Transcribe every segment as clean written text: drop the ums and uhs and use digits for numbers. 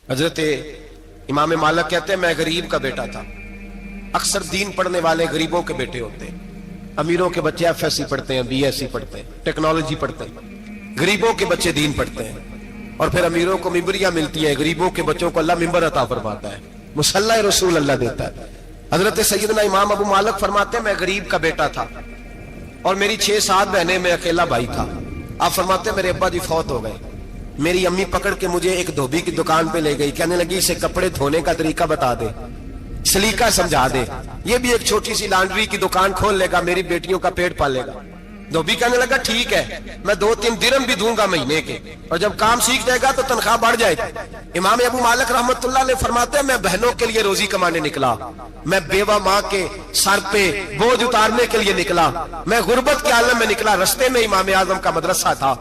حضرت امام مالک کہتے ہیں میں غریب کا بیٹا تھا. اکثر دین پڑھنے والے غریبوں کے بیٹے ہوتے ہیں. امیروں کے بچے ایف ایس سی پڑھتے ہیں, بی ایس سی پڑھتے ہیں, ٹیکنالوجی پڑھتے ہیں. غریبوں کے بچے دین پڑھتے ہیں اور پھر امیروں کو ممبریاں ملتی ہیں. غریبوں کے بچوں کو اللہ ممبر عطا فرماتا ہے, مصلی رسول اللہ دیتا ہے. حضرت سیدنا امام ابو مالک فرماتے ہیں میں غریب کا بیٹا تھا اور میری 6-7 بہنیں, میں اکیلا بھائی تھا. آپ فرماتے ہیں میرے ابا جی فوت ہو گئے. میری امی پکڑ کے مجھے ایک دھوبی کی دکان پہ لے گئی, کہنے لگی اسے کپڑے دھونے کا طریقہ بتا دے, سلیقہ سمجھا دے, یہ بھی ایک چھوٹی سی لانڈری کی دکان کھول لے گا, میری بیٹیوں کا پیٹ پالے گا. دھوبی کہنے لگا ٹھیک ہے, میں 2-3 درہم بھی دوں گا مہینے کے, اور جب کام سیکھ جائے گا تو تنخواہ بڑھ جائے گی. امام ابو مالک رحمت اللہ علیہ فرماتے ہیں میں بہنوں کے لیے روزی کمانے نکلا, میں بیوہ ماں کے سر پہ بوجھ اتارنے کے لیے نکلا, میں غربت کے عالم میں نکلا. رستے میں امام اعظم کا مدرسہ تھا.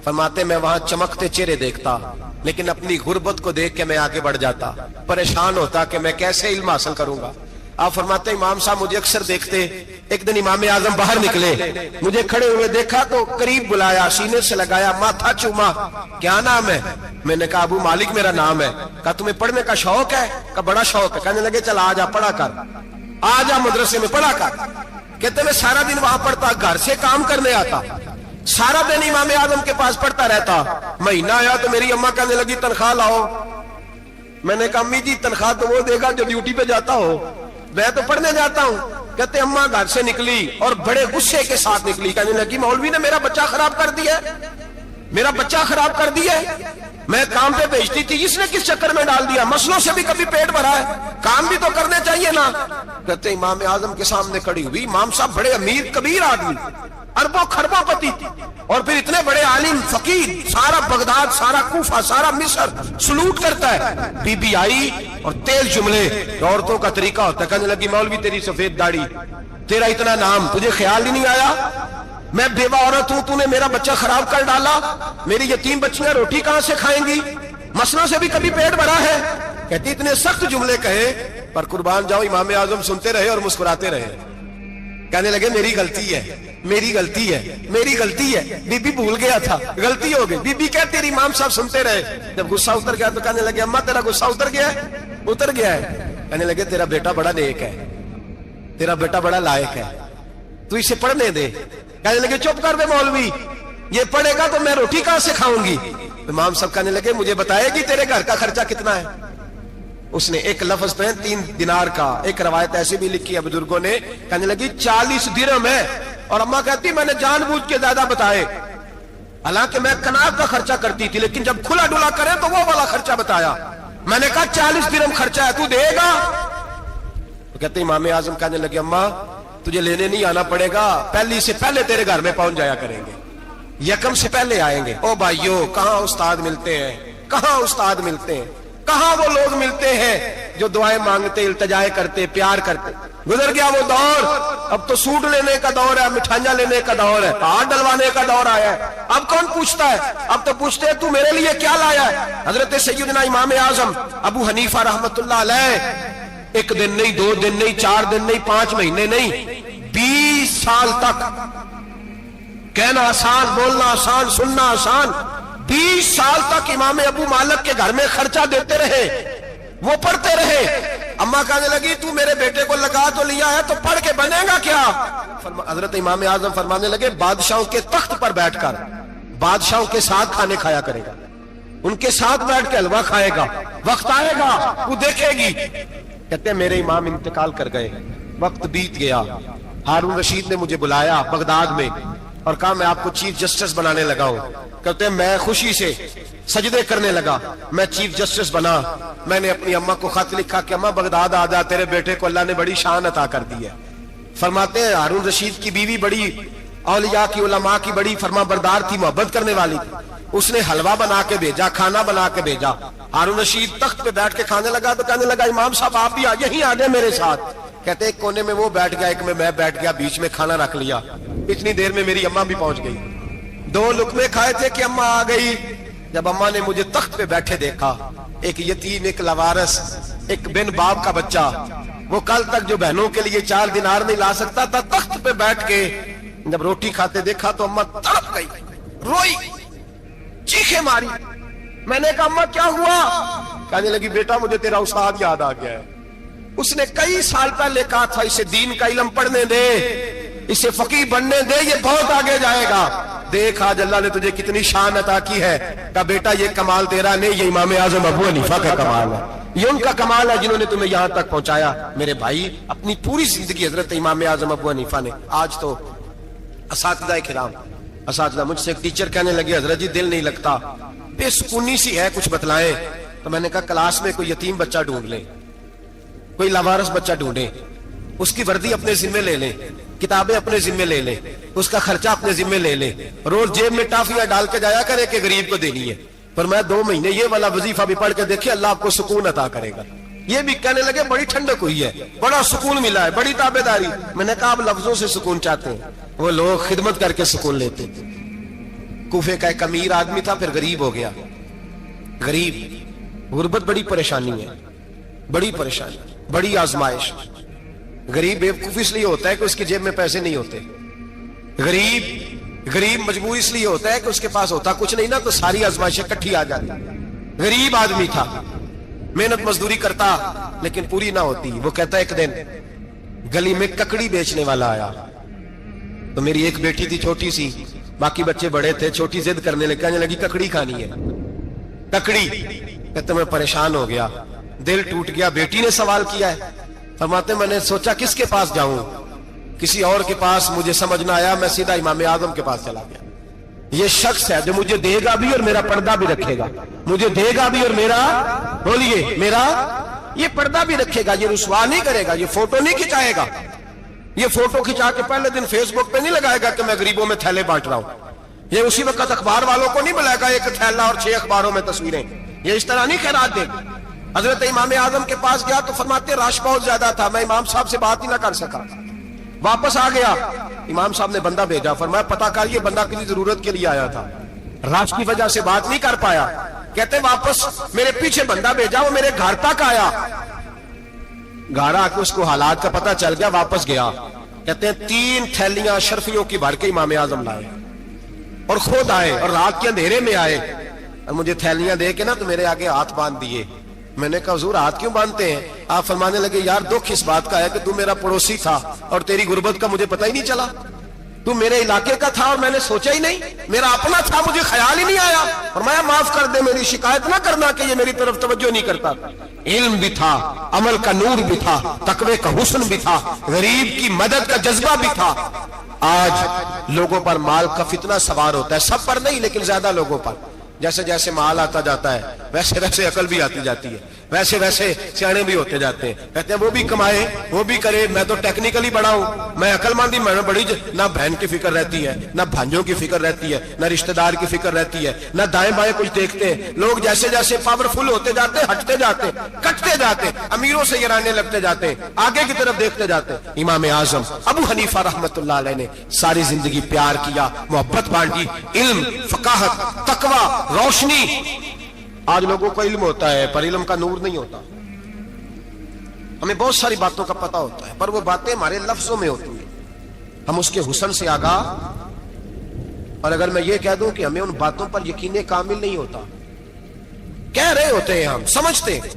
فرماتے میں وہاں چمکتے چہرے دیکھتا, لیکن اپنی غربت کو دیکھ کے میں آگے بڑھ جاتا, پریشان ہوتا کہ میں کیسے علم حاصل کروں گا. آپ فرماتے امام صاحب مجھے اکثر دیکھتے. ایک دن امام اعظم باہر نکلے, مجھے کھڑے ہوئے دیکھا تو قریب بلایا, سینے سے لگایا, ماتھا چوما. کیا نام ہے؟ میں نے کہا ابو مالک میرا نام ہے. کہا تمہیں پڑھنے کا شوق ہے؟ کہا بڑا شوق ہے. کہنے لگے چل آ جا پڑھا کر, آ جا مدرسے میں پڑھا کر. کہتے میں سارا دن وہاں پڑھتا, گھر سے کام کرنے آتا, سارا دن امام اعظم کے پاس پڑھتا رہتا. مہینہ آیا تو میری اماں کہنے لگی تنخواہ لاؤ. میں نے کہا امی جی تنخواہ تو وہ دے گا جو ڈیوٹی پہ جاتا ہو, میں تو پڑھنے جاتا ہوں. کہتے اماں گھر سے نکلی اور بڑے غصے کے ساتھ نکلی, کہنے لگی مولوی نے میرا بچہ خراب کر دیا, میرا بچہ خراب کر دیا. میں کام پہ بھیجتی تھی, اس نے کس چکر میں ڈال دیا, مسلوں سے بھی کبھی پیٹ بھرا ہے, کام بھی تو کرنے چاہیے نا. کہتے امام اعظم کے سامنے کھڑی ہوئی. امام صاحب بڑے امیر کبیر آدمی, اربوں خربوں پتی, اور پھر اتنے بڑے عالم فقیر, سارا بغداد, سارا کوفہ, سارا مصر سلوٹ کرتا ہے. بی بی آئی اور تیل جملے, عورتوں کا طریقہ ہوتا ہے. کہنے لگی مولوی تیری سفید داڑھی, تیرا اتنا نام, تجھے خیال ہی نہیں آیا, میں بیوہ عورت ہوں, تو نے میرا بچہ خراب کر ڈالا, میری یتیم بچیاں روٹی کہاں سے کھائیں گی, مسلوں سے بھی کبھی پیٹ بھرا ہے. کہتی اتنے سخت جملے کہے, پر قربان جاؤ امام اعظم سنتے رہے اور مسکراتے رہے. کہنے لگے میری غلطی ہے, میری غلطی ہے, میری غلطی ہے, بی بی بھول گیا تھا, غلطی ہو گئی. بی بی کہتے تیری امام صاحب سنتے رہے. جب غصہ اتر گیا تو کہنے لگے اماں تیرا غصہ اتر گیا ہے؟ اتر گیا ہے. کہنے لگے تیرا بیٹا بڑا نیک ہے, تیرا بیٹا بڑا لائق ہے, تو اسے پڑھنے دے. کہنے لگے چپ کر دے مولوی, یہ پڑھے گا تو میں روٹی کہاں سے کھاؤں گی. امام صاحب کہنے لگے مجھے بتائے گی تیرے گھر کا خرچہ کتنا ہے. اس نے ایک لفظ پہ 3 دینار کا, ایک روایت ایسی بھی لکھی ہے بزرگوں نے, کہنے لگی 40 درہم ہے. اور اماں کہتی میں نے جان بوجھ کے زیادہ بتائے, حالانکہ میں کناب کا خرچہ کرتی تھی, لیکن جب کھلا ڈلا کرے تو وہ والا خرچہ بتایا. میں نے کہا 40 درہم خرچہ ہے, تو دے گا؟ تو کہتے امام اعظم کہنے لگے اماں تجھے لینے نہیں آنا پڑے گا, پہلی سے پہلے تیرے گھر میں پہنچ جایا کریں گے, یکم سے پہلے آئیں گے. او بھائیو کہاں استاد ملتے ہیں, کہاں استاد ملتے ہیں, کہاں وہ لوگ ملتے ہیں جو دعائیں مانگتے, التجائے کرتے, پیار کرتے. گزر گیا وہ دور, اب تو سوٹ لینے کا دور ہے, مٹھائیاں لینے کا دور ہے, ہاتھ ڈلوانے کا دور آیا ہے. اب کون پوچھتا ہے, اب تو پوچھتے ہیں تو میرے لیے کیا لایا ہے. حضرت سیدنا امام اعظم ابو حنیفہ رحمت اللہ علیہ 1 دن نہیں, 2 دن نہیں, 4 دن نہیں, 5 مہینے نہیں, 20 سال تک, کہنا آسان, بولنا آسان, سننا آسان, 20 سال تک امام ابو مالک کے گھر میں خرچہ دیتے رہے, وہ پڑھتے رہے. اماں کہنے لگی تو میرے بیٹے کو لگا تو لیا ہے, تو پڑھ کے بنے گا کیا. حضرت امام اعظم فرمانے لگے بادشاہوں کے تخت پر بیٹھ کر بادشاہوں کے ساتھ کھانے کھایا کرے گا, ان کے ساتھ بیٹھ کے حلوہ کھائے گا, وقت آئے گا وہ دیکھے گی. کہتے ہیں میرے امام انتقال کر گئے, وقت بیت گیا. ہارون رشید نے مجھے بلایا بغداد میں اور کہا میں آپ کو چیف جسٹس بنانے لگا ہوں. کہتے ہیں میں خوشی سے سجدے کرنے لگا, میں چیف جسٹس بنا. میں نے اپنی اماں کو خط لکھا کہ اماں بغداد آ جا, تیرے بیٹے کو اللہ نے بڑی شان عطا کر دی ہے. فرماتے ہیں ہارون رشید کی بیوی بڑی اولیاء کی, علماء کی بڑی فرما بردار تھی, محبت کرنے والی تھی. اس نے حلوہ بنا کے بھیجا, کھانا بنا کے بھیجا. ہارون رشید تخت پہ بیٹھ کے کھانے لگا تو کہنے لگا امام صاحب آپ بھی یہیں آ جائیں میرے ساتھ. کہتے ایک کونے میں وہ بیٹھ گیا, ایک میں بیٹھ گیا, بیچ میں کھانا رکھ لیا. اتنی دیر میں میری اماں بھی پہنچ گئی. 2 لقمے کھائے تھے کہ اماں آ گئی. جب اماں نے مجھے تخت پہ بیٹھے دیکھا, ایک یتیم, ایک لاوارث, ایک بن باپ کا بچہ, وہ کل تک جو بہنوں کے لیے 4 دینار نہیں لا سکتا تھا, تخت پہ بیٹھ کے جب روٹی کھاتے دیکھا تو اماں تڑپ گئی, روئی, چیخیں ماری. میں نے کہا اماں کیا ہوا؟ کہنے لگی بیٹا مجھے تیرا استاد یاد آ گیا ہے، اس نے کئی سال پہلے کہا تھا اسے دین کا علم پڑھنے دے، اسے فقیہ بننے دے، یہ بہت آگے جائے گا۔ دیکھ آج اللہ نے تجھے کتنی شان عطا کی ہے۔ کہا بیٹا یہ کمال تیرا نہیں، یہ امام اعظم ابو حنیفہ کا کمال ہے، یہ ان کا کمال ہے جنہوں نے تمہیں یہاں تک پہنچایا۔ میرے بھائی اپنی پوری زندگی حضرت امام اعظم ابو حنیفہ نے۔ آج تو اساتذہ کرام، اساتذہ مجھ سے ایک ٹیچر کہنے لگے حضرت جی دل نہیں لگتا، بے سکونی سی ہے، کچھ بتلائیں۔ تو میں نے کہا کلاس میں کوئی یتیم بچہ ڈھونڈ لیں، کوئی لاوارث بچہ ڈھونڈیں، اس کی وردی اپنے ذمہ لے لیں، کتابیں اپنے ذمہ لے لیں، اس کا خرچہ اپنے ذمہ لے لیں، روز جیب میں ٹافیاں ڈال کے جایا کرے کہ غریب کو دینی ہے۔ پر میں 2 مہینے یہ والا وظیفہ بھی پڑھ کے دیکھے، اللہ آپ کو سکون عطا کرے گا۔ یہ بھی کہنے لگے بڑی ٹھنڈک ہوئی ہے، بڑا سکون ملا ہے، بڑی تابعداری۔ میں نے کہا آپ لفظوں سے سکون چاہتے ہیں، وہ لوگ خدمت کر کے سکون لیتے تھے۔ کوفے کا ایک امیر آدمی تھا، پھر غریب ہو گیا۔ غریب، غربت بڑی پریشانی ہے، بڑی پریشانی، بڑی آزمائش۔ غریب بیوقوف اس لیے ہوتا ہے کہ اس کی جیب میں پیسے نہیں ہوتے، غریب مجبور اس لیے ہوتا ہے کہ اس کے پاس ہوتا کچھ نہیں نا، تو ساری آزمائشیں کٹھی آ جاتی۔ غریب آدمی تھا، محنت مزدوری کرتا لیکن پوری نہ ہوتی۔ وہ کہتا ایک دن گلی میں ککڑی بیچنے والا آیا، تو میری ایک بیٹی تھی چھوٹی سی، باقی بچے بڑے تھے، چھوٹی ضد کرنے لگی، کہنے لگی ککڑی کھانی ہے، ککڑی۔ کہتے میں پریشان ہو گیا، دل ٹوٹ گیا، بیٹی نے سوال کیا ہے۔ فرماتے میں نے سوچا کس کے پاس جاؤں، کسی اور کے پاس مجھے سمجھ نہ آیا، میں سیدھا امام اعظم کے پاس چلا گیا۔ یہ شخص ہے جو مجھے دے گا بھی اور میرا پردہ بھی رکھے گا، مجھے دے گا بھی اور میرا، بولیے، میرا یہ پردہ بھی رکھے گا، یہ رسوا نہیں کرے گا، یہ فوٹو نہیں کھچائے گا، یہ فوٹو کھچا کے پہلے دن فیس بک پہ نہیں لگائے گا کہ میں غریبوں میں تھیلے بانٹ رہا ہوں، یہ اسی وقت اخبار والوں کو نہیں بلائے گا ایک تھیلا اور 6 اخباروں میں تصویریں، یہ اس طرح نہیں خیرات دے گا۔ حضرت امام اعظم کے پاس گیا تو فرماتے رش بہت زیادہ تھا، میں امام صاحب سے بات ہی نہ کر سکا، واپس آ گیا۔ امام صاحب نے بندہ بھیجا، فرمایا پتہ کر یہ بندہ کسی ضرورت کے لیے آیا تھا، رش کی وجہ سے بات نہیں کر پایا۔ کہتے واپس میرے پیچھے بندہ بھیجا، وہ میرے گھر تک آیا، گھر آ کے اس کو حالات کا پتہ چل گیا، واپس گیا۔ کہتے ہیں 3 تھیلیاں شرفیوں کی بھر کے امام اعظم لائے اور خود آئے اور رات کے اندھیرے میں آئے اور مجھے تھیلیاں دے کے نا تو میرے آگے ہاتھ باندھ دیے۔ میں نے کہا حضور ہاتھ کیوں باندھتے ہیں؟ آپ فرمانے لگے یار دکھ اس بات کا ہے کہ تو میرا پڑوسی تھا اور تیری غربت کا مجھے پتہ ہی نہیں چلا، تو میرے علاقے کا تھا اور میں نے سوچا ہی نہیں، میرا اپنا تھا مجھے خیال ہی نہیں آیا۔ فرمایا معاف کر دے، میری شکایت نہ کرنا کہ یہ میری طرف توجہ نہیں کرتا۔ علم بھی تھا، عمل کا نور بھی تھا، تقوی کا حسن بھی تھا، غریب کی مدد کا جذبہ بھی تھا۔ آج لوگوں پر مال کا فتنہ سوار ہوتا ہے، سب پر نہیں لیکن زیادہ لوگوں پر۔ جیسے جیسے مال آتا جاتا ہے ویسے ویسے عقل بھی آتی جاتی ہے، ویسے ویسے سیانے بھی ہوتے جاتے ہیں۔ کہتے ہیں وہ بھی کمائے وہ بھی کرے، میں تو ٹیکنیکلی بڑا ہوں، میں عقل مندی میں بڑی نہ بہن کی فکر رہتی ہے، نہ بھانجوں کی فکر رہتی ہے، نہ رشتہ دار کی فکر رہتی ہے، نہ دائیں بائیں کچھ دیکھتے ہیں۔ لوگ جیسے جیسے پاورفل ہوتے جاتے ہیں ہٹتے جاتے ہیں، کٹتے جاتے ہیں، امیروں سے گرانے لگتے جاتے ہیں، آگے کی طرف دیکھتے جاتے ہیں۔ امام اعظم ابو حنیفہ رحمت اللہ علیہ نے ساری زندگی پیار کیا، محبت بانٹی، علم، فقاہت، تقوی، روشنی۔ آج لوگوں کو علم ہوتا ہے پر علم کا نور نہیں ہوتا، ہمیں بہت ساری باتوں کا پتہ ہوتا ہے پر وہ باتیں ہمارے لفظوں میں ہوتی ہیں، ہم اس کے حسن سے آگاہ۔ اور اگر میں یہ کہہ دوں کہ ہمیں ان باتوں پر یقین کامل نہیں ہوتا، کہہ رہے ہوتے ہیں، ہم سمجھتے ہیں،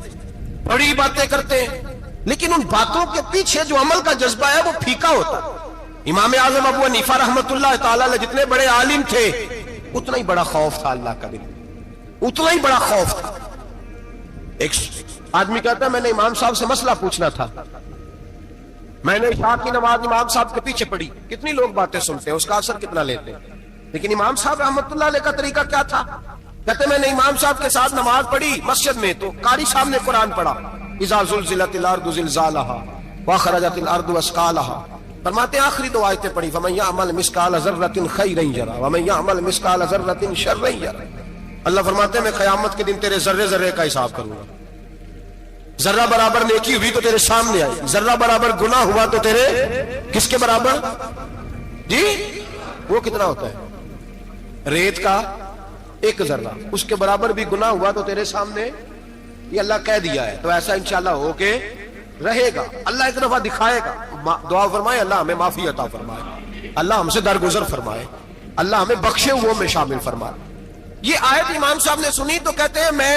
بڑی باتیں کرتے ہیں، لیکن ان باتوں کے پیچھے جو عمل کا جذبہ ہے وہ پھیکا ہوتا ہے۔ امام اعظم ابو حنیفہ رحمت اللہ تعالی علیہ جتنے بڑے عالم تھے اتنا ہی بڑا خوف تھا اللہ کا، اتنا ہی بڑا خوف تھا۔ ایک آدمی کہتا ہے میں نے امام صاحب سے مسئلہ پوچھنا تھا، میں نے عشاء کی نماز امام صاحب کے پیچھے پڑھی، کتنی لوگ باتیں سنتے ہیں، اس کا اثر کتنا لیتے ہیں، لیکن امام صاحب رحمت اللہ علیہ کا طریقہ کیا تھا؟ کہتے میں نے امام صاحب کے ساتھ نماز پڑھی مسجد میں تو قاری صاحب نے قرآن پڑھا، اذا زلزلت الارض زلزالها واخرجت الارض اثقالها، فرماتے ہیں آخری 2 آیتیں پڑھی، فمن يعمل مثقال ذرة خيرا يره ومن يعمل مثقال ذرة شرا يره۔ اللہ فرماتے ہیں میں قیامت کے دن تیرے ذرے ذرے کا حساب کروں گا، ذرہ برابر نیکی ہوئی تو تیرے سامنے آئی، ذرہ برابر گناہ ہوا تو تیرے کس کے برابر؟ جی وہ کتنا ہوتا ہے؟ ریت کا 1 ذرہ، اس کے برابر بھی گناہ ہوا تو تیرے سامنے، یہ اللہ کہہ دیا ہے، تو ایسا انشاءاللہ ہو کے رہے گا۔ اللہ ایک دفعہ دکھائے گا، دعا فرمائے اللہ ہمیں معافی عطا فرمائے، اللہ ہم سے درگزر فرمائے، اللہ ہمیں بخشے ہوئے میں شامل فرمائے۔ یہ آیت امام صاحب نے سنی تو کہتے ہیں میں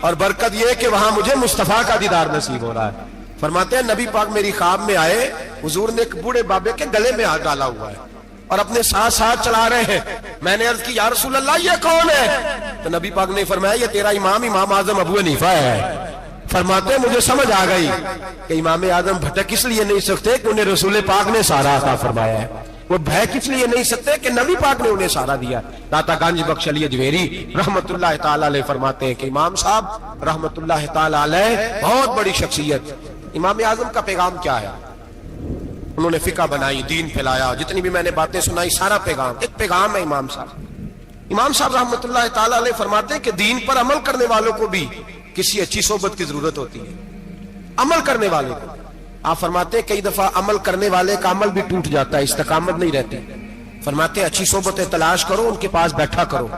اور برکت یہ کہ وہاں مجھے مصطفیٰ کا دیدار نصیب ہو رہا ہے. فرماتے ہیں نبی پاک میری خواب میں آئے, حضور نے ایک بوڑھے بابے کے گلے میں ہاتھ ڈالا ہوا ہے اور اپنے ساتھ ساتھ چلا رہے ہیں. میں نے عرض کی یا رسول اللہ یہ کون ہے؟ تو نبی پاک نے فرمایا یہ تیرا امام اعظم ابو حنیفہ ہے. فرماتے ہیں مجھے سمجھ آ گئی کہ امام اعظم بھٹک اس لیے نہیں سکتے کہ انہیں رسول پاک نے سارا عطا فرمایا ہے, وہ بھٹک اس لیے نہیں سکتے کہ نبی پاک نے انہیں سارا دیا. داتا گنج بخش علی اجمیری رحمت اللہ تعالی علیہ فرماتے ہیں کہ امام صاحب رحمت اللہ تعالی علیہ بہت بڑی شخصیت. امام اعظم کا پیغام کیا ہے؟ انہوں نے فقہ بنائی, دین پھیلایا, جتنی بھی میں نے باتیں سنائی سارا پیغام ایک پیغام ہے امام صاحب. امام صاحب رحمت اللہ تعالی علیہ فرماتے ہیں کہ دین پر عمل کرنے والوں کو بھی کسی اچھی صحبت کی ضرورت ہوتی ہے. عمل کرنے والے کو آپ فرماتے ہیں کئی دفعہ عمل کرنے والے کا عمل بھی ٹوٹ جاتا ہے, استقامت نہیں رہتی. فرماتے ہیں اچھی صحبتیں تلاش کرو, ان کے پاس بیٹھا کرو,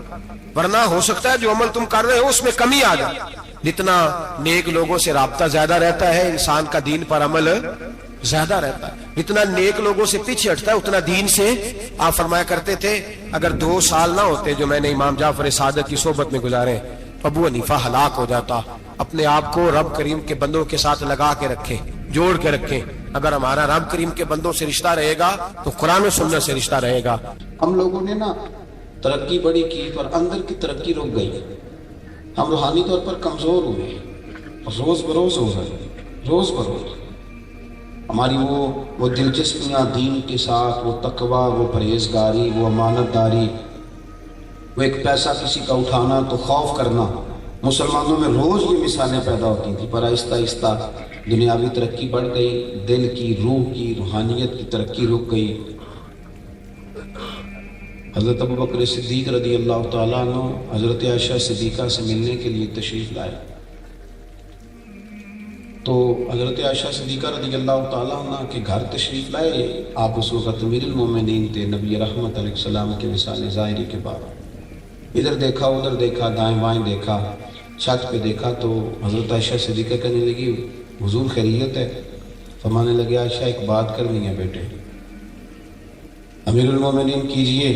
ورنہ ہو سکتا ہے جو عمل تم کر رہے ہو اس میں کمی آ جائے. جتنا نیک لوگوں سے رابطہ زیادہ رہتا ہے انسان کا دین پر عمل زیادہ رہتا ہے. جتنا نیک لوگوں سے پیچھے ہٹتا ہے اتنا دین سے. آپ فرمایا کرتے تھے اگر 2 سال نہ ہوتے جو میں نے امام جعفر صادق کی صحبت میں گزارے, ابو حنیفہ ہلاک ہو جاتا. اپنے آپ کو رب کریم کے بندوں کے ساتھ لگا کے رکھے, جوڑ کے رکھے. اگر ہمارا رب کریم کے بندوں سے رشتہ رہے گا تو قرآن و سنت سے رشتہ رہے گا. ہم لوگوں نے نا ترقی بڑی کی پر اندر کی ترقی رک گئی. ہم روحانی طور پر کمزور ہوئے, روز بروز ہو رہے, روز بروز. ہماری وہ دلچسپیاں دین کے ساتھ, وہ تقوی, وہ پرہیزگاری, وہ امانت داری, وہ ایک پیسہ کسی کا اٹھانا تو خوف کرنا, مسلمانوں میں روز یہ مثالیں پیدا ہوتی تھیں. پر آہستہ آہستہ دنیاوی ترقی بڑھ گئی, دل کی, روح کی, روحانیت کی ترقی رک گئی. حضرت ابوبکر صدیق رضی اللہ تعالیٰ عنہ حضرت عائشہ صدیقہ سے ملنے کے لیے تشریف لائے. تو حضرت عائشہ صدیقہ رضی اللہ تعالیٰ عنہ کے گھر تشریف لائے. آپ اس وقت امیر المومنین تھے, نبی رحمت علیہ السلام کے وصال ظاہری کے بعد. ادھر دیکھا, ادھر دیکھا, دائیں بائیں دیکھا, چھت پہ دیکھا تو حضرت عائشہ صدیقہ کہنے لگی حضور خیریت ہے؟ فرمانے لگے عائشہ ایک بات کرنی ہے بیٹے. امیر المومنین کیجئے.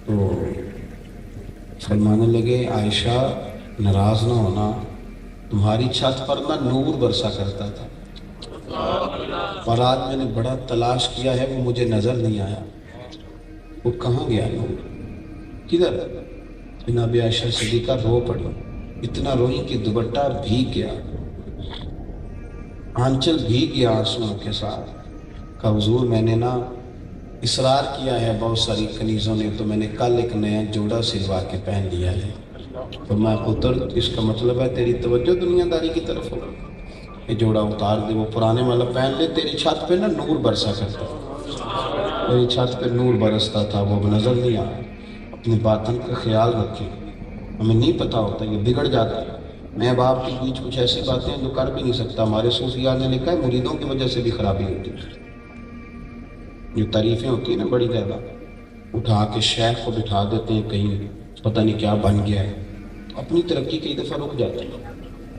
تو فرمانے لگے عائشہ ناراض نہ ہونا, تمہاری چھت پر نہ نور برسا کرتا تھا, اور آج میں نے بڑا تلاش کیا ہے وہ مجھے نظر نہیں آیا. وہ کہاں گیا نور, کدھر؟ جناب عائشہ صدیقہ رو پڑی, اتنا روئی کہ دوپٹہ بھیگ گیا, آنچل بھیگ گیا آنسوؤں کے ساتھ. کہا حضور میں نے نا اصرار کیا ہے بہت ساری کنیزوں نے, تو میں نے کل ایک نیا جوڑا سلوا کے پہن لیا ہے. فرمایا پتر اس کا مطلب ہے تیری توجہ دنیا داری کی طرف ہو, یہ جوڑا اتار دے, وہ پرانے والا پہن لے. تیری چھت پہ نا نور برسا کرتا, تیری چھت پہ نور برستا تھا, وہ نظر نہیں آیا. اپنے باطن کا خیال رکھیں, ہمیں نہیں پتہ ہوتا, یہ بگڑ جاتا ہے. میں اب آپ کے بیچ کچھ ایسی باتیں جو کر بھی نہیں سکتا. ہمارے صوفیاء نے لکھا ہے مریدوں کی وجہ سے بھی خرابی ہوتی ہے. جو تعریفیں ہوتی ہیں نا بڑی زیادہ, اٹھا کے شیخ کو بٹھا دیتے ہیں کہیں پتہ نہیں کیا بن گیا ہے, اپنی ترقی کئی دفعہ رک جاتی ہے.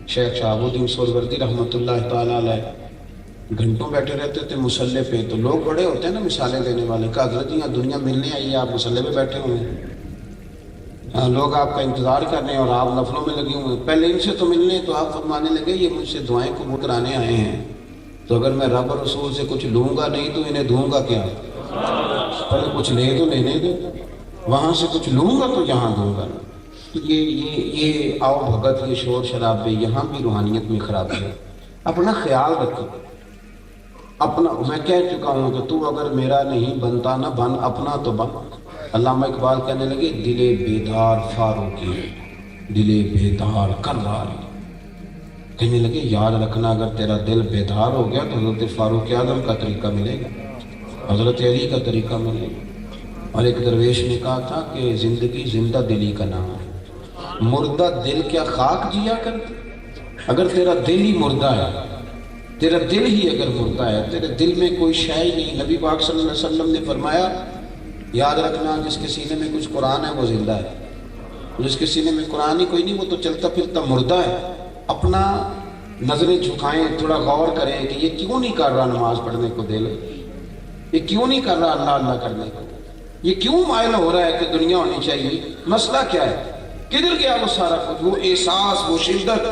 شیخ شہاب الدین سہروردی رحمۃ اللہ تعالیٰ علیہ گھنٹوں بیٹھے رہتے تھے مسلح پہ. تو لوگ بڑے ہوتے ہیں نا مثالیں دینے والے, کہ حضرت جی دنیا ملنے آئی ہے, آپ مسلح پہ بیٹھے ہوئے ہیں, لوگ آپ کا انتظار کر رہے ہیں اور آپ نفلوں میں لگے ہوئے ہیں. پہلے ان سے تو ملنے, تو آپ فرمانے لگے یہ مجھ سے دعائیں قبول کرانے آئے ہیں, تو اگر میں رب اور رسول سے کچھ لوں گا نہیں تو انہیں دوں گا کیا؟ پہلے کچھ لے تو لینے دو, وہاں سے کچھ لوں گا تو یہاں دوں گا. یہ آؤ بھگت, یہ شور شرابے, یہاں بھی روحانیت میں خرابی ہے. اپنا خیال رکھو. اپنا میں کہہ چکا ہوں کہ تو اگر میرا نہیں بنتا نہ بن, اپنا تو بن. علامہ اقبال کہنے لگے دل بیدار فاروقی, دل بیدار کراری. کہنے لگے یاد رکھنا اگر تیرا دل بیدار ہو گیا تو حضرت فاروق اعظم کا طریقہ ملے گا, حضرت علی کا طریقہ ملے گا. اور ایک درویش نے کہا تھا کہ زندگی زندہ دلی کا نام ہے, مردہ دل کیا خاک جیا کرتے. اگر تیرا دل ہی مردہ ہے, تیرا دل ہی اگر مردہ ہے, تیرے دل میں کوئی شے ہی نہیں. نبی پاک صلی اللہ علیہ وسلم نے فرمایا یاد رکھنا جس کے سینے میں کچھ قرآن ہے وہ زندہ ہے, جس کے سینے میں قرآن ہی کوئی نہیں وہ تو چلتا پھرتا مردہ ہے. اپنا نظریں جھکائیں, تھوڑا غور کریں کہ یہ کیوں نہیں کر رہا نماز پڑھنے کو دل, یہ کیوں نہیں کر رہا اللہ اللہ کرنے کو, یہ کیوں مائل ہو رہا ہے کہ دنیا ہونی چاہیے, مسئلہ کیا ہے؟ کدھر گیا وہ سارا کچھ، وہ احساس، وہ شدت۔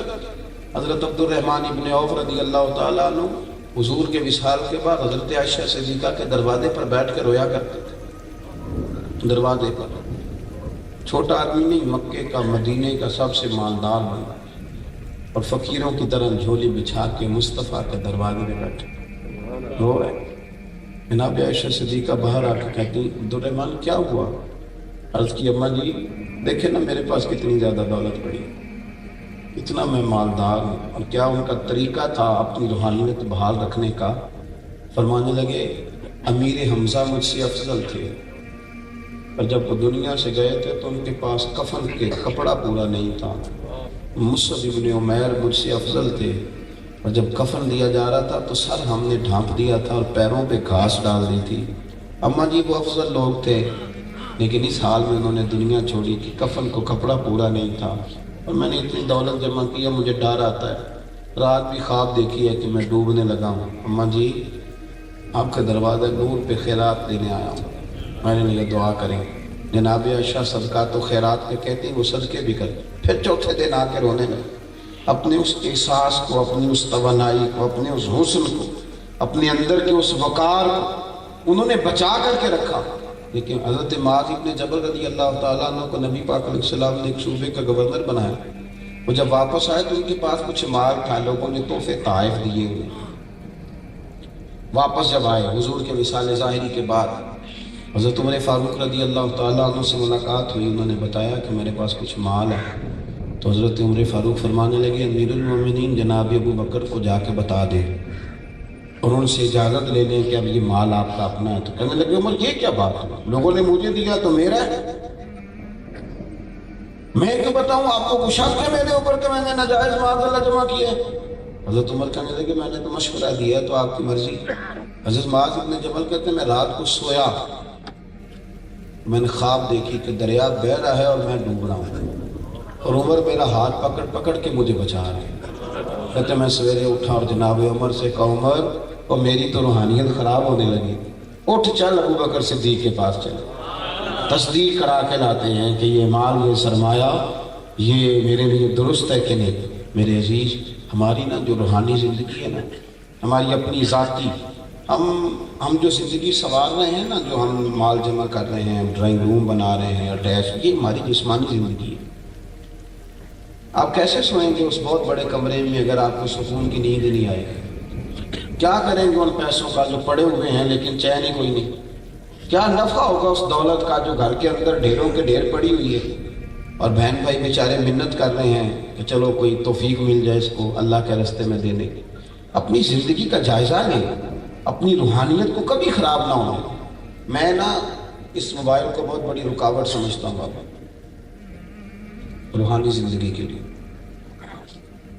حضرت عبد الرحمن ابن عوف رضی اللہ تعالیٰ عنہ حضور کے وصال کے بعد حضرت عائشہ صدیقہ کے دروازے پر بیٹھ کے رویا کرتے تھے، دروازے پر۔ چھوٹا آدمی نہیں، مکے کا، مدینے کا سب سے مالدار بنا، اور فقیروں کی طرح جھولی بچھا کے مصطفیٰ کے دروازے میں بیٹھے رو رہے۔ جناب عائشہ صدیقہ باہر آ کے کہتی عبد الرحمن کیا ہوا؟ عرض کی اماں جی دیکھیں نا میرے پاس کتنی زیادہ دولت پڑی، اتنا میں مالدار ہوں۔ اور کیا ان کا طریقہ تھا اپنی روحانیت بحال رکھنے کا؟ فرمانے لگے امیر حمزہ مجھ سے افضل تھے، اور جب وہ دنیا سے گئے تھے تو ان کے پاس کفن کے کپڑا پورا نہیں تھا۔ مصعب ابن عمیر مجھ سے افضل تھے، اور جب کفن دیا جا رہا تھا تو سر ہم نے ڈھانپ دیا تھا اور پیروں پہ گھاس ڈال دی تھی۔ اماں جی وہ افضل لوگ تھے، لیکن اس حال میں انہوں نے دنیا چھوڑی کہ کفن کو کپڑا پورا نہیں تھا، اور میں نے اتنی دولت جمع کیا مجھے ڈر آتا ہے، رات بھی خواب دیکھی ہے کہ میں ڈوبنے لگا ہوں۔ اماں جی آپ کے دروازے نور پہ خیرات دینے آیا ہوں، میں نے لیا دعا کریں۔ جناب عائشہ صدقات و خیرات پہ کہتی وہ صدقے بھی کریں۔ پھر چوتھے دن آ کے رونے لگے، اپنے اس احساس کو، اپنی اس توانائی کو، اپنے اس حسن کو، اپنے اندر کے اس وقار کو انہوں نے بچا کر کے رکھا۔ لیکن حضرت معاذ ابن جبل رضی اللہ تعالیٰ عنہ کو نبی پاک علیہ السلام نے ایک صوبے کا گورنر بنایا۔ وہ جب واپس آئے تو ان کے پاس کچھ مال تھا، لوگوں نے تحفے طائف دیے ہوئے۔ واپس جب آئے حضور کے وصال ظاہری کے بعد حضرت عمر فاروق رضی اللہ تعالیٰ عنہ سے ملاقات ہوئی، انہوں نے بتایا کہ میرے پاس کچھ مال ہے۔ تو حضرت عمر فاروق فرمانے لگے امیر المومنین جناب ابو بکر کو جا کے بتا دیں اور ان سے اجازت لے لیں کہ اب یہ مال آپ کا اپنا ہے۔ تو کہنے لگے عمر یہ کیا بات ہے، لوگوں نے مجھے دیا تو میرا ہے، میں کیوں بتاؤں آپ کو؟ کچھ شک ہے میرے اوپر کہ میں نے ناجائز مال اللہ جمع کیا ہے؟ حضرت عمر کہنے لگے میں نے تو مشورہ دیا تو آپ کی مرضی۔ حضرت معاذ ابن جبل کہتے ہیں میں رات کو سویا، میں نے خواب دیکھی کہ دریا بہہ رہا ہے اور میں ڈوب رہا ہوں، اور عمر میرا ہاتھ پکڑ پکڑ کے مجھے بچا رہے ہیں۔ کہتے میں سویرے اٹھا اور جناب عمر سے کہا عمر اور میری تو روحانیت خراب ہونے لگی، اٹھ چل ابو بکر صدیق کے پاس چل، تصدیق کرا کے لاتے ہیں کہ یہ مال یہ سرمایہ یہ میرے لیے درست ہے کہ نہیں۔ میرے عزیز ہماری نا جو روحانی زندگی ہے نا، ہماری اپنی ذاتی ہم جو زندگی سنوار رہے ہیں نا، جو ہم مال جمع کر رہے ہیں، ڈرائنگ روم بنا رہے ہیں، اٹیچ، یہ ہماری جسمانی زندگی ہے۔ آپ کیسے سوئیں گے اس بہت بڑے کمرے میں اگر آپ کو سکون کی نیند نہیں آئے گی؟ کیا کریں گے ان پیسوں کا جو پڑے ہوئے ہیں لیکن چین ہی کوئی نہیں؟ کیا نفع ہوگا اس دولت کا جو گھر کے اندر ڈھیروں کے ڈھیر پڑی ہوئی ہے، اور بہن بھائی بیچارے منت کر رہے ہیں کہ چلو کوئی توفیق مل جائے اس کو اللہ کے راستے میں دینے۔ اپنی زندگی کا جائزہ لیں، اپنی روحانیت کو کبھی خراب نہ ہونے۔ میں نا اس موبائل کو بہت بڑی رکاوٹ سمجھتا ہوں بابا روحانی زندگی کے لیے۔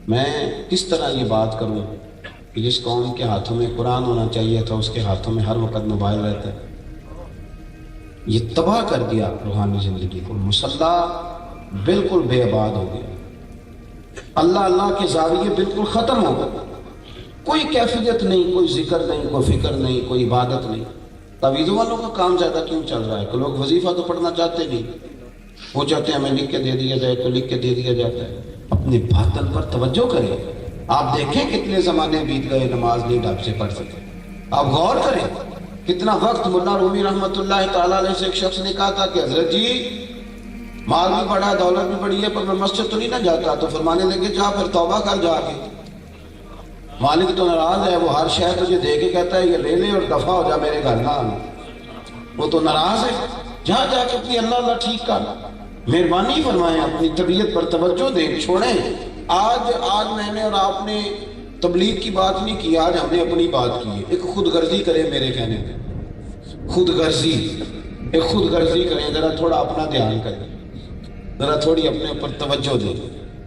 میں کس طرح یہ بات کروں کہ جس قوم کے ہاتھوں میں قرآن ہونا چاہیے تھا اس کے ہاتھوں میں ہر وقت موبائل رہتا ہے۔ یہ تباہ کر دیا روحانی زندگی کو، مسلح بالکل بے آباد ہو گیا، اللہ کے زاویے بالکل ختم ہو گئے، کوئی کیفیت نہیں، کوئی ذکر نہیں، کوئی فکر نہیں، کوئی عبادت نہیں۔ تعویذوں والوں کا کام زیادہ کیوں چل رہا ہے کہ لوگ وظیفہ تو پڑھنا چاہتے نہیں، وہ چاہتے ہیں ہمیں لکھ کے دے دیا جائے تو لکھ کے دے دیا جاتا ہے۔ اپنے باطن پر توجہ کریں، آپ دیکھیں کتنے زمانے بیت گئے نماز نہیں ڈھنگ سے پڑھ سکے۔ آپ غور کریں کتنا وقت مولانا رومی رحمۃ اللہ تعالیٰ علیہ سے ایک شخص نے کہا تھا کہ حضرت جی مال بھی بڑا دولت بھی بڑی ہے پر میں مسجد تو نہیں نہ جاتا، تو فرمانے لگے جا پھر توبہ کر جا کے، مالک تو ناراض ہے، وہ ہر شے تجھے دے کے کہتا ہے یہ لے لے اور دفع ہو جا میرے گھر نہ آنا، وہ تو ناراض ہے، جا کے اپنی اللہ ٹھیک کر۔ مہربانی فرمائیں اپنی طبیعت پر توجہ دیں، چھوڑیں۔ آج میں نے اور آپ نے تبلیغ کی بات نہیں کی، آج ہم نے اپنی بات کی ہے۔ ایک خود غرضی کریں، میرے کہنے میں خود غرضی، ایک خود غرضی کریں، ذرا تھوڑا اپنا دھیان کریں، ذرا تھوڑی اپنے اوپر توجہ دیں،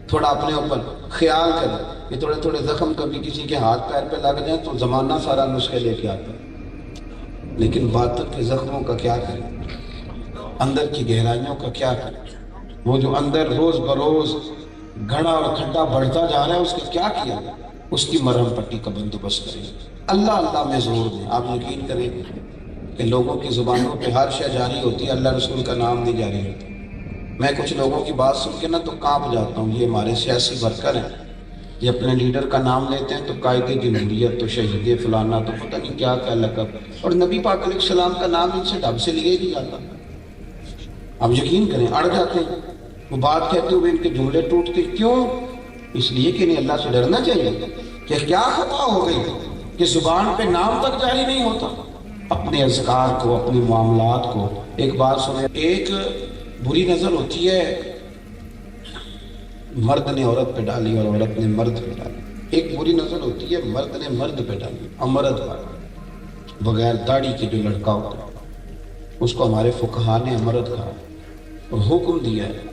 تھوڑا اپنے اوپر خیال کریں کہ تھوڑے تھوڑے زخم کبھی کسی کے ہاتھ پیر پہ لگ جائیں تو زمانہ سارا نسخے لے کے آتا ہے، لیکن باطن کے زخموں کا کیا کریں، اندر کی گہرائیوں کا کیا کریں؟ وہ جو اندر روز بروز گھڑا اور کھڈا بڑھتا جا رہا ہے اس کا کیا کیا؟ اس کی مرہم پٹی کا بندوبست کریں، اللہ میں زور دیں۔ آپ یقین کریں کہ لوگوں کی زبانوں پہ ہر شے جاری ہوتی ہے، اللہ رسول کا نام نہیں جاری ہوتا۔ میں کچھ لوگوں کی بات سن کے نا تو کانپ جاتا ہوں. یہ ہمارے سیاسی ورکر ہیں، یہ اپنے لیڈر کا نام لیتے ہیں تو قائد جمہوریت تو شہید فلانا تو پتہ نہیں کیا کیا لقب، اور نبی پاک علیہ السلام کا نام ان سے ڈھب سے لیے نہیں جاتا. اب یقین کریں اڑ جاتے ہیں. وہ بات کہتے ہوئے ان کے جملے ٹوٹتے. کیوں؟ اس لیے کہ انہیں اللہ سے ڈرنا چاہیے کہ کیا خطا ہو گئی کہ زبان پہ نام تک جاری نہیں ہوتا. اپنے اذکار کو، اپنے معاملات کو. ایک بات سنیں، ایک بری نظر ہوتی ہے مرد نے عورت پہ ڈالی اور عورت نے مرد پہ ڈالی. ایک بری نظر ہوتی ہے مرد نے مرد پہ ڈالی. امرد پر بغیر داڑھی کے جو لڑکا ہوتا ہے اس کو ہمارے فقہا نے امرد کہا اور حکم دیا ہے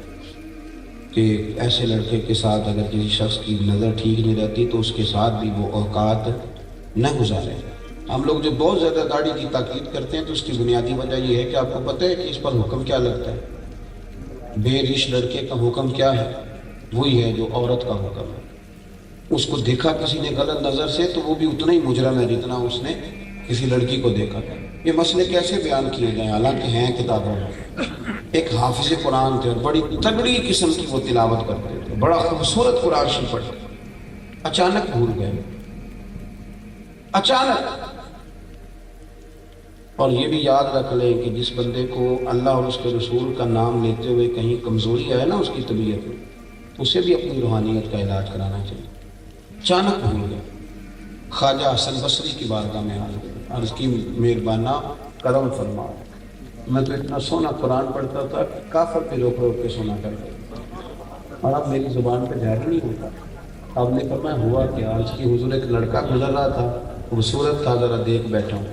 کہ ایسے لڑکے کے ساتھ اگر کسی شخص کی نظر ٹھیک نہیں رہتی تو اس کے ساتھ بھی وہ اوقات نہ گزارے. ہم لوگ جو بہت زیادہ داڑھی کی تاکید کرتے ہیں تو اس کی بنیادی وجہ یہ ہے کہ آپ کو پتہ ہے کہ اس پر حکم کیا لگتا ہے. بے ریش لڑکے کا حکم کیا ہے؟ وہی ہے جو عورت کا حکم ہے. اس کو دیکھا کسی نے غلط نظر سے تو وہ بھی اتنا ہی مجرم ہے جتنا اس نے کسی لڑکی کو دیکھا. یہ مسئلے کیسے بیان کیے جائیں؟ حالانکہ ہیں کتابوں میں. ایک حافظ قرآن تھے اور بڑی تگڑی قسم کی وہ تلاوت کرتے تھے، بڑا خوبصورت قرآن شریف پڑھتے. اچانک بھول گئے، اچانک. اور یہ بھی یاد رکھ لیں کہ جس بندے کو اللہ اور اس کے رسول کا نام لیتے ہوئے کہیں کمزوری آئے نا اس کی طبیعت میں، اسے بھی اپنی روحانیت کا علاج کرانا چاہیے. اچانک بھول گئے. خواجہ حسن بصری کی بارگاہ میں عرض کی مہربانہ کرم فرما. میں تو اتنا سونا قرآن پڑھتا تھا کہ کافر پہ روک روک کے سونا کرتا اور اب میری زبان پہ جاری نہیں ہوتا. اب نے فرمایا ہوا کہ آج کی حضور ایک لڑکا گزر رہا تھا، خوبصورت تھا، ذرا دیکھ بیٹھا ہوں.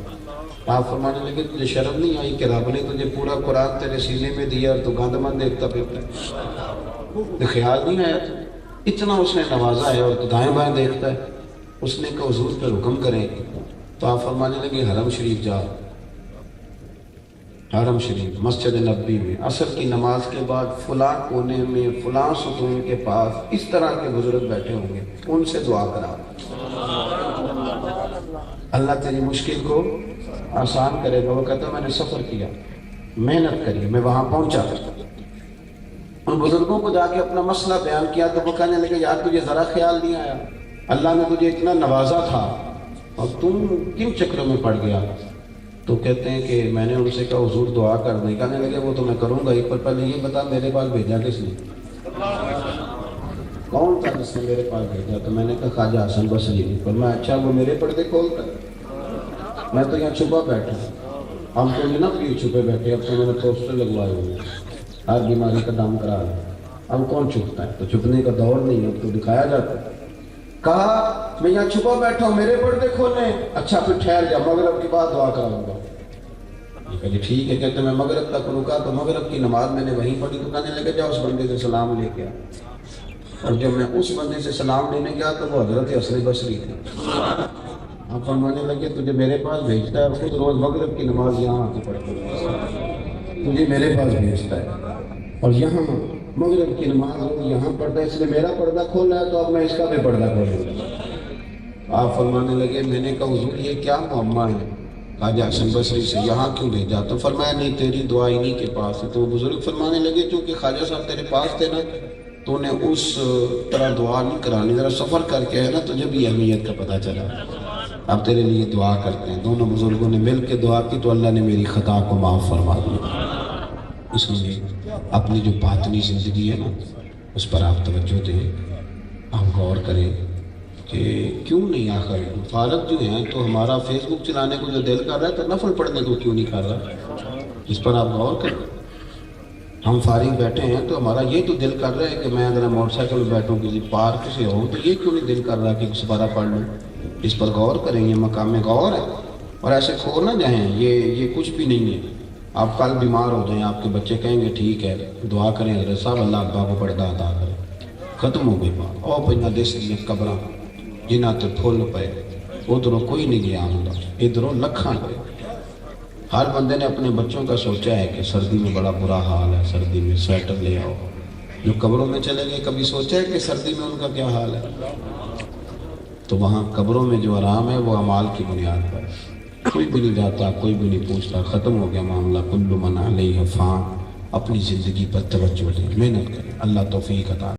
آپ فرمانے لگے تجھے شرم نہیں آئی کہ رب نے تجھے پورا قرآن تیرے سینے میں دیا اور تو گندمند دیکھتا پھرتا ہے؟ خیال نہیں آیا تھا اتنا اس نے نوازا ہے اور تو دائیں بائیں دیکھتا ہے. اس نے کہا حضور پہ حکم کریں تو آپ فرمانے لگے حرم شریف جا. حرم شریف مسجد نبوی میں عصر کی نماز کے بعد فلاں کونے میں فلاں ستون کے پاس اس طرح کے بزرگ بیٹھے ہوں گے، ان سے دعا کرا. اللہ تیری مشکل کو آسان کرے گا. وہ کہتا میں نے سفر کیا، محنت کری، میں وہاں پہنچا، ان بزرگوں کو جا کے اپنا مسئلہ بیان کیا تو وہ کہنے لگے یار تجھے ذرا خیال نہیں آیا؟ اللہ نے تجھے اتنا نوازا تھا اور تم کن چکروں میں پڑ گیا؟ تو کہتے ہیں کہ میں نے ان سے کہا حضور دعا کر دیں. کہنے لگے وہ تو میں کروں گا ہی، پر پہلے یہ بتا میرے پاس بھیجا کس نے؟ کون تھا جس نے میرے پاس بھیجا؟ تو میں نے کہا خواجہ حسن بصری نے. پر میں اچھا وہ میرے پردے کھول کر؟ میں تو یہاں چھپا بیٹھا. ہم تو نہیں نا کیوں چھپے بیٹھے، اب تو میں نے پوسٹر لگوائے ہوئے ہیں، ہر بیماری کا دام کرا ہے. اب کون چھپتا ہے؟ تو چھپنے کا دور نہیں ہے، اب تو دکھایا جاتا ہے. کہا میں یہاں چھپا بیٹھا ہوں، میرے پردے کھولیں. اچھا پھر ٹھہر جا، مغرب کے بعد دعا کراؤں گا. یہ کہا جی ٹھیک ہے. کہتے میں مغرب تک رکا تو مغرب کی نماز میں نے وہیں پڑھی. تو کہنے لگے جاؤ اس بندے سے سلام لے کے آ. اور جب میں اس بندے سے سلام لینے گیا تو وہ حضرت حسن بصری تھے. آپ فرمانے لگے تجھے میرے پاس بھیجتا ہے اور خود روز مغرب کی نماز یہاں آ کے پڑھتا ہے، تجھے میرے پاس بھیجتا ہے اور یہاں مغرب کی نماز یہاں پڑھتا ہے، اس نے میرا پردہ کھولا ہے تو اب میں اس کا بھی پردہ کھولوں گا. آپ فرمانے لگے میں نے کہا حضور یہ کیا معمہ ہے خواجہ حسن بصری سے، یہاں کیوں بھیجا؟ تو فرمایا نہیں تیری دعا انہیں کے پاس ہے. تو وہ بزرگ فرمانے لگے چونکہ خواجہ صاحب تیرے پاس تھے نا تو انہیں اس طرح دعا نہیں کرانی، ذرا سفر کر کے ہے نا تجھے بھی اہمیت کا پتہ چلا. اب تیرے لیے دعا کرتے ہیں. دونوں بزرگوں نے مل کے دعا کی تو اللہ نے میری خطا کو معاف فرما دیا. اس لیے اپنی جو باطنی زندگی ہے نا اس پر آپ توجہ دیں، ہم غور کریں کہ کیوں نہیں آخر فارغ جو ہیں تو ہمارا فیس بک چلانے کو جو دل کر رہا ہے تو نفل پڑھنے کو کیوں نہیں کر رہا؟ اس پر آپ غور کریں. ہم فارغ بیٹھے ہیں تو ہمارا یہ تو دل کر رہا ہے کہ میں اگر موٹر سائیکل میں بیٹھوں کسی پارک سے ہوں تو یہ کیوں نہیں دل کر رہا کہ سپارہ پڑھ لوں؟ اس پر غور کریں. یہ مقام غور ہے اور ایسے کھو نہ جائیں. یہ کچھ بھی نہیں ہے. آپ کل بیمار ہو جائیں، آپ کے بچے کہیں گے ٹھیک ہے دعا کریں حضرت صاحب اللہ ابا کو پردہ عطا کرے، ختم ہو گئی بات. او پہ دیس دیا قبراں جنہ تے پھول پے، ادھروں کوئی نہیں گیا ہوں، ادھروں لکھاں پہ. ہر بندے نے اپنے بچوں کا سوچا ہے کہ سردی میں بڑا برا حال ہے، سردی میں سویٹر لے آؤ. جو قبروں میں چلے گئے کبھی سوچا ہے کہ سردی میں ان کا کیا حال ہے؟ تو وہاں قبروں میں جو آرام ہے وہ اعمال کی بنیاد پر. کوئی بھی نہیں جاتا، کوئی بھی نہیں پوچھتا، ختم ہو گیا معاملہ. کل من علیہ فان اپنی زندگی پر توجہ دیں، محنت کریں۔ اللہ توفیق عطا